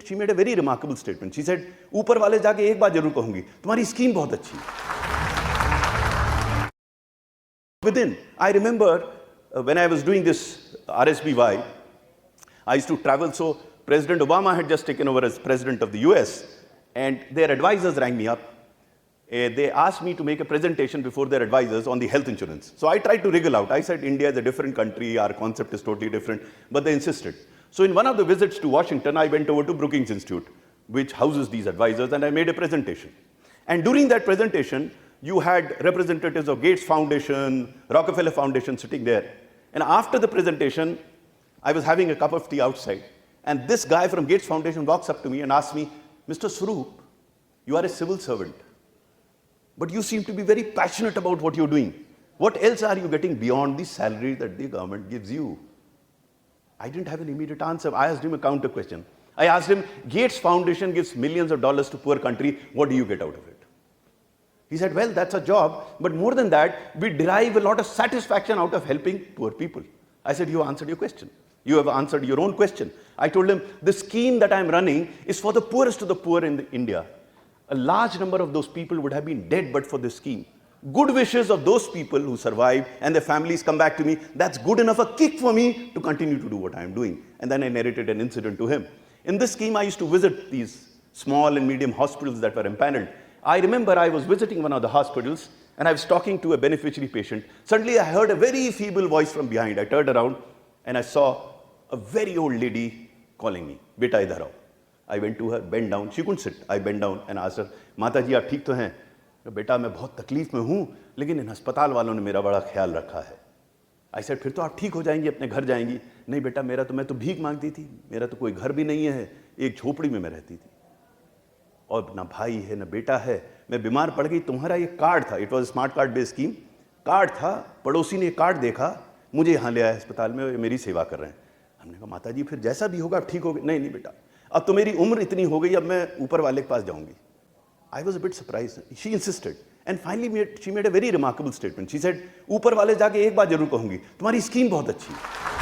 She made a very remarkable statement. She said, ऊपर वाले जाके एक बात जरूर कहूंगी, तुम्हारी स्कीम बहुत अच्छी है. Within, I remember when I was doing this RSBY, I used to travel. So President Obama had just taken over as president of the US, and their advisors rang me up. They asked me to make a presentation before their advisors on the health insurance. So I tried to wriggle out. I said, India is a different country, our concept is totally different, but they insisted. So in one of the visits to Washington, I went over to Brookings Institute, which houses these advisors, and I made a presentation. And during that presentation, you had representatives of Gates Foundation, Rockefeller Foundation sitting there. And after the presentation, I was having a cup of tea outside, and this guy from Gates Foundation walks up to me and asks me, Mr. Swarup, you are a civil servant, but you seem to be very passionate about what you're doing. What else are you getting beyond the salary that the government gives you? I didn't have an immediate answer. I asked him a counter question. I asked him, Gates Foundation gives millions of dollars to poor country. What do you get out of it? He said, well, that's a job, but more than that, we derive a lot of satisfaction out of helping poor people. I said, you answered your question. You have answered your own question. I told him, the scheme that I'm running is for the poorest of the poor in India. A large number of those people would have been dead but for this scheme. Good wishes of those people who survive and their families come back to me, that's good enough a kick for me to continue to do what I'm doing. And then I narrated an incident to him. In this scheme, I used to visit these small and medium hospitals that were empaneled. I remember I was visiting one of the hospitals and I was talking to a beneficiary patient. Suddenly I heard a very feeble voice from behind. I turned around and I saw a very old lady calling me, Beta idhar aao. I went to her, bent down. She couldn't sit. I bent down and asked her, Mata ji, aap theek to hain? बेटा मैं बहुत तकलीफ में हूँ, लेकिन इन अस्पताल वालों ने मेरा बड़ा ख्याल रखा है. I said, फिर तो आप ठीक हो जाएंगी, अपने घर जाएंगी. नहीं बेटा, मैं तो भीख मांगती थी, मेरा तो कोई घर भी नहीं है, एक झोपड़ी में मैं रहती थी, और ना भाई है ना बेटा है, मैं बीमार पड़ गई. तुम्हारा ये कार्ड था, it was smart card based scheme, card था, पड़ोसी ने कार्ड देखा, मुझे यहाँ ले आया अस्पताल में, मेरी सेवा कर रहे हैं. हमने कहा, माता जी फिर जैसा भी होगा आप ठीक हो गए. नहीं बेटा, अब तो मेरी उम्र इतनी हो गई, अब मैं ऊपर वाले के पास जाऊंगी. I was a bit surprised. She insisted, and finally she made a very remarkable statement. She said, ऊपर वाले जाके एक बात जरूर कहूंगी, तुम्हारी स्कीम बहुत अच्छी है.